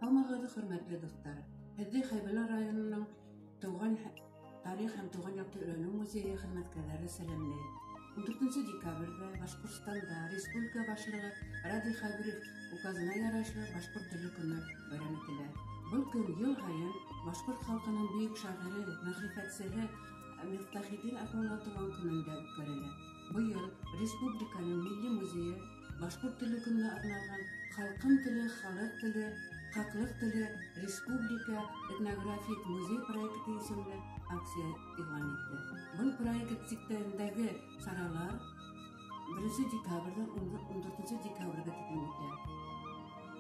Алмагыды хөрмәтле дуслар. Һеҙҙе Хайбулла районының тыуған тарих һәм тыуған якты өйрәнеү музейы хеҙмәткәрҙәре сәләмләй. 14 декабрҙә Башҡортостанда республика башлығы Радий Хәбиров указына ярашлы Башҡорт теле көнө байрам ителә. Был көн йыл һайын башҡорт халҡының бөйөк шағиры, мәғрифәтсеһе Мифтахиддин Атланға тыуған көнөндә үткәрелә. Быйыл республиканың милли музейы башҡорт теле көнөнә арналған халҡым теле, халыҡ теле, хаҡлыҡ теле республика этнографик музей проекты исемле акция иғлан итте. Был проект сиктәһендәге саралар 1 декабрҙан 14 декабргә тиклем үтә.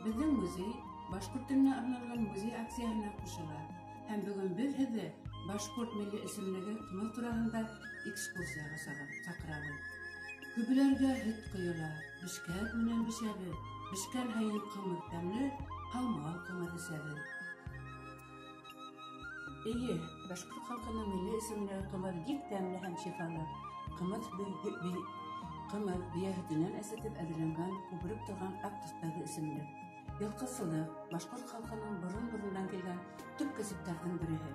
Беҙҙең музей башҡорт теленә арналған музей акцияһына ҡушыла һәм бөгөн беҙ һеҙҙе башҡорт милли исемлеге ҡымыҙ тураһында экскурсияға саҡырабыҙ. Күбеләргә һөт ҡойола, бешкәк менән бешәбеҙ, бешкән һайын ҡымыҙ тәмле, һалмаған ҡымыҙ эсәбеҙ. Эйе, башҡорт халҡының милли исемлеге ҡымыҙ бик тәмле һәм шифалы. Ҡымыҙ бейә һөтөнән әсетеп әҙерләнгән, күбереп торған аҡ төҫтәге исемлек. Йылҡысылыҡ башҡорт халҡының борон-борондан килгән төп кәсептәрҙең береһе.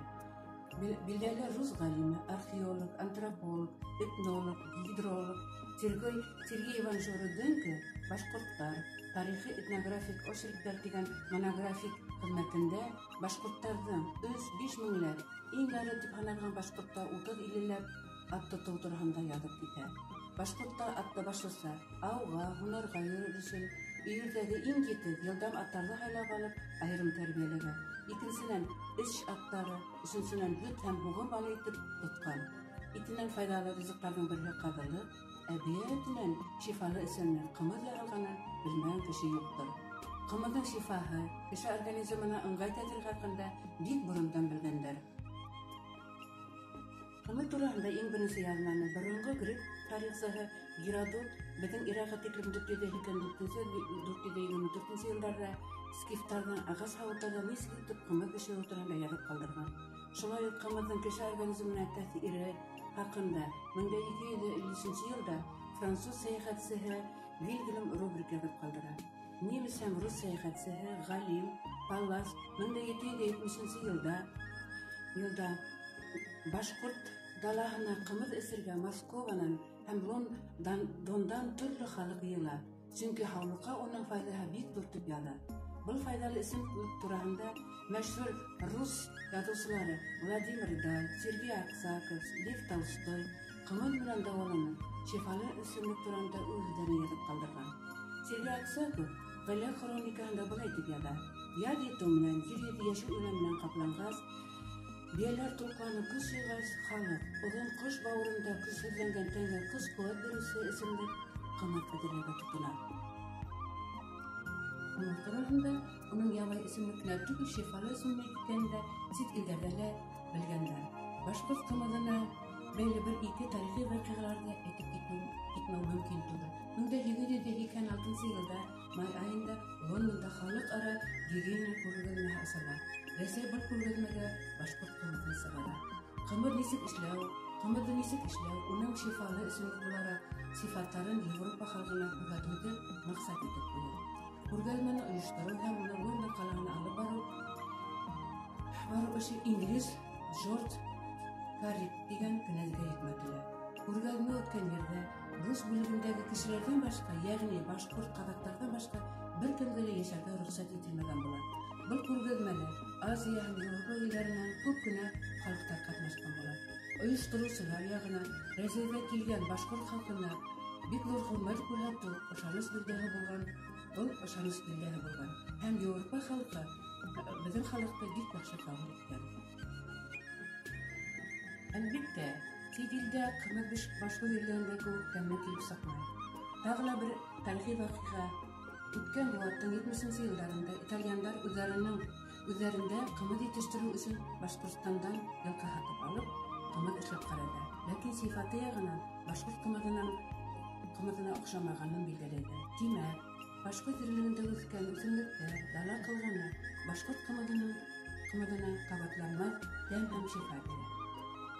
Билдәле рус ғалимы, археолог, антрополог, этнолог, гидролог Сергей Иванович Руденко башҡорттар, тарихи этнографик очерктар дигән монографик хеҙмәтендә башҡорттарҙың 3-5 меңләп, иң ярлы тип һаналған башҡортта 30-50ләп ат тотоу тураһында яҙып китә. Башҡортта атты башлыса ауға, һунарға йөрөр өсөн өйөрҙәге иң етеҙ йылдам аттарҙы һайлап алып, айырым тәрбиәләгән. Икенсенән, эш аттары, өсөнсөнән һөт һәм һуғым малы итеп тотҡан. Итенән файҙалы ризыҡтарҙың береһе ҡаҙылыҡ, ә бейә этенән шифалы исемле ҡымыҙ яһалғанын белмәгән кеше юҡтыр. Ҡымыҙҙың шифаһы, кеше организмына ыңғай тәьҫир хаҡында бик борондан белгәндәр. Ҡымыҙ тураһында иң беренсе яҙманы боронғо грек тарихсыһы Геродот беҙҙең эраға тиклем 424 йылдарҙа скифтарҙың ағас һауыттарҙа нисек итеп ҡымыҙ бешереү тураһында яҙып ҡалдырған. Шулай уҡ ҡымыҙҙың кеше организмына тәьҫире хаҡында 1253 йылда француз сәйәхәтсеһе Вильгельм Рубрик яҙып ҡалдыра. Немец һәм рус сәйәхәтсеһе Ғалим Паллас 1770 йылда башҡорт далаһына ҡымыҙ эсергә Москованан һәм Лондондан төрлө халыҡ йыйыла, сөнки һаулыҡҡа уның файҙаһы бик ҙур тип яҙа. Был файҙалы исемлек тураһында мәшһүр рус яҙыусылары Владимир Даль, Сергей Аксаков, Лев Толстой ҡымыҙ менән дауаланып, шифалы исемлек тураһында үҙ һүҙҙәрен яҙып ҡалдырған. Сергей Аксаков ғаилә хроникаһында былай тип яҙа: яҙ етеү менән, җир йәшел үлән менән ҡапланғас, бейәләр туҡланып көс йыйғас, халыҡ оҙон ҡош бауырында көсһөҙләнгән тәнгә көс-ҡеүәт биреүсе исемлек ҡымыҙ әҙерләргә тотона. Ҡымыҙ тураһында уның ябай исемлеклә түгел, шифалы исемлек икәнен дә сит илдәрҙә лә белгәндәр. Башҡорт ҡымыҙына бәйле бер-ике тарихи ваҡиғаларҙы әйтеп китмәү мөмкин түгел. 1886 йылда май айында Лондонда халыҡ-ара гигиена күргәҙмәһе асыла. Рәсәй был күргәҙмәгә башҡорт ҡымыҙын сығара. Ҡымыҙ нисек эшләү, ҡымыҙҙы нисек эшләү, уның шифалы исемлек булараҡ сифаттарын Европа халҡына күрһәтеүҙе маҡсат итеп ҡуя. Күргәҙмәне ойоштороу һәм уны Лондон ҡалаһына алып барыу эше инглиз Джордж Каррик дигән кенәзгә йөкмәтелә. Күргәҙмә үткән ерҙә рус бүлегендәге кешеләрҙән башҡа, йәғни башҡорт ҡаҙаҡтарҙан башҡа бер кемгә лә йәшәргә рөхсәт ителмәгән була. Был күргәҙмәлә Азия һәм Европа илдәренән күп кенә халыҡтар ҡатнашҡан була. Ойоштороусылар яғынан Рәсәйгә килгән башҡорт халҡына бик ҙур хөрмәт күрһәтеү ышаныс билдәһе булған. Был ышаныс билдәһе булған. Һәм Европа халҡы беҙҙең халыҡты бик яҡшы ҡабул иткән. Әлбиттә, сит илдә ҡымыҙ башҡорт илдәрендә кеүек тәмле килеп сыҡмай. Тағы ла бер тарихи ваҡиға. Үткән быуаттың 70-нче йылдарында итальяндар үҙҙәрендә ҡымыҙ етештереү өсөн Башҡортостандан йылҡы һатып алып, ҡымыҙ эшләп ҡарайҙар. Ләкин сифаты яғынан башҡорт ҡымыҙына оҡшамағанын билдәләйҙәр. Тимәк, башҡорт ерлегендә үҫкән үҫемлектәр, дала ҡылғаны башҡорт ҡымыҙына ҡабатланмаҫ тәм һәм шифа бирә.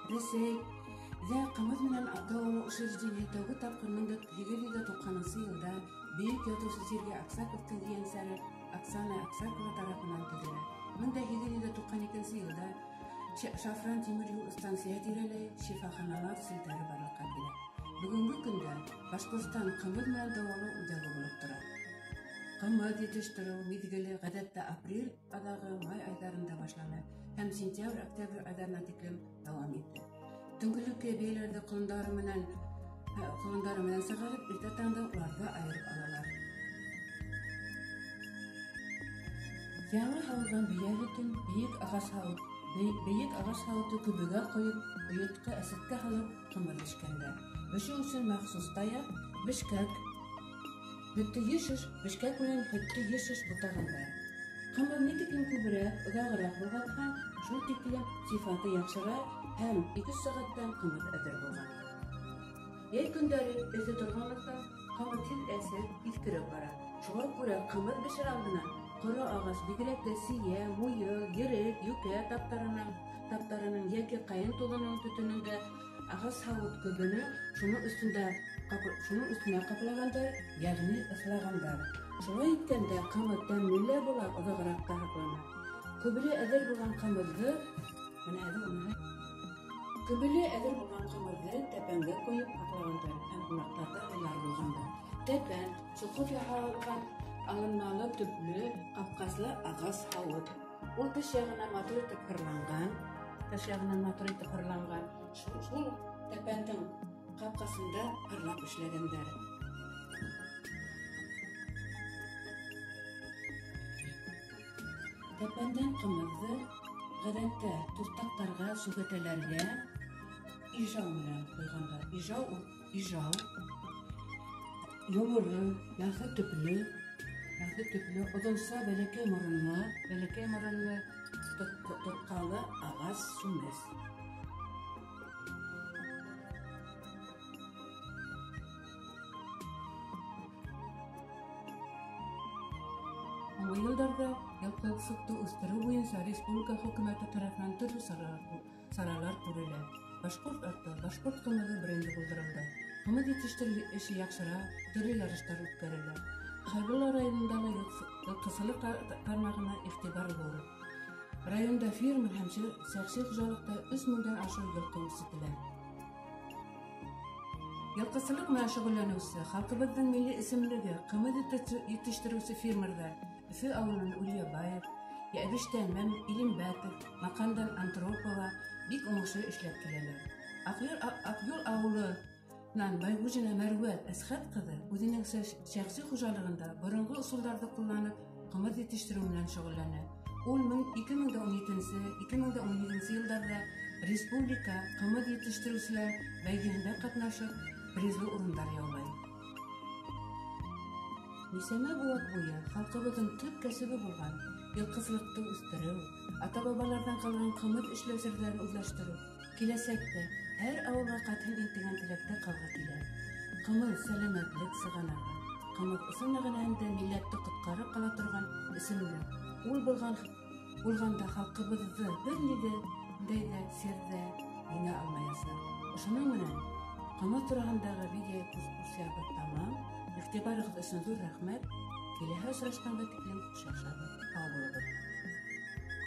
Рәсәйҙә ҡымыҙ менән дауалау учреждение тәүге тапҡыр 1890 йылда бейек яҙыусы Сергей Аксаковтың ейәнсәре Оксана Аксакова тарафынан төзелә. 1992 елда Шафран тимер юл станция тирәләй шифаханалар селтәре барлыкка килә. Бүгенге көндә Башкортстан кымыз менән дәвалау үзәге булып тора. Кымыз җитештерү мизгеле гадәттә апрель адагы май айларында башлана һәм сентябрь-октябрь айларына тиклем дәвам итә. Төнгелеккә бәйләрдә колындары менән сыгарып, иртә таңда уларга айырып алалар. Яңа һалган бия һөтен биек ағас һауыты күбегә ҡойоп, ойотҡа әсеткә һалып ҡымыҙ эшкәндәр. Бешеү өсөн махсус таяҡ, бешкәк менән һөттө йышыш бутағандар. Ҡымыҙ ни тиклем күберәк, оҙағыраҡ булғанһа, шул тиклем сифаты яҡшыра һәм 2 сәғәттән ҡымыҙ әҙер булған. Йәй көндәре эҫе торғанлыҡтан ҡымыҙ тиҙ әсеп, иҫкереп бара. Шуға күрә ҡымыҙ бешер алдынан ҡоро ағас, бигерәк тә сия, муйыл, ерек, йүкә таптарының йәки ҡайын туҙының төтөнөндә ағас һауыт көбөнө шуның өҫтөнә ҡаплағандар, йәғни ыҫлағандар. Шулай иткәндә ҡымыҙ тәмле лә була, оҙағыраҡ та һаҡлана. Күбеле әҙер булған ҡымыҙҙы тәпәнгә ҡуйып һаҡлағандар һәм ҡунаҡтарҙа уйлар булғандар. Тәпән соҡор яһалған алынмалы төплө, ҡапҡаслы ағас һауыт. Ул теш яғынан матур итеп һырланған. Шул тәпәндең ҡапҡасында һырлап эшләгәндәр. Тәпәндән ҡымыҙҙы ғәҙәттә туҫтаҡтарға, сүгәтәләргә ижау менән ҡуйғандар. Ижау йоморо, яҫы төплө, оҙонса бәләкәй моронлы, тотҡалы ағас сүмес. Һуңғы йылдарҙа ялҡаусыҡты үҫтереү буйынса республика хөкүмәте тарафынан төрлө саралар күрелә. Башҡорт ҡымыҙы бренды булдырылды. Ҡымыҙ етештереү эше яҡшыра, төрлө ярыштар үткәрелә. Хайбулла районындағы йылҡысылыҡ тармағына иғтибар ҙур. Районда фермер һәм шәхси хужалыҡта 3000-дән ашыу йылҡы үрсетелә. Йылҡысылыҡ менән шөғөлләнеүсе, халҡыбыҙҙың милли исемлеге, ҡымыҙ етештереүсе фермерҙар Өфө ауылынан Ульябаев, Йәбештән Илембәтов, Маҡандан Антропова бик уңышлы эшләп киләләр. Аҡйүл ауылынан Байгужина Мәрүәт Әсхәт ҡыҙы үҙенең шәхси хужалығында боронғо ысулдарҙы ҡулланып ҡымыҙ етештереү менән шөғөлләнә. Ул 2017 йылдарҙа республика ҡымыҙ етештереүселәр бәйгеһендә ҡатнашып, призлы урындар яулай. Нисәмә быуат буйы халҡыбыҙҙың төп кәсебе булған йылҡысылыҡты үҫтереү, ата-бабаларҙан ҡалған ҡымыҙ эшләү серҙәрен үҙләштереү киләсәктә һәр ауылға ҡатһын интегән теләктә ҡалғы килә. Ҡымыҙ сәләмәтлек сығанағы. Ҡымыҙ ысын мәғәнәһендә милләтте ҡотҡарып ҡала торған исемлек. Ул булғанда халҡыбыҙҙы бер ниндәй ҙә серҙә еңә алмаясаҡ. Ошоноң менән ҡымыҙ тураһындағы видеокурсябыҙ тамам. Иғтибарығыҙ өсөн ҙур рәхмәт. Киләһе осрашҡанға тиклем шаҡшағыҙ. Һау булығыҙ.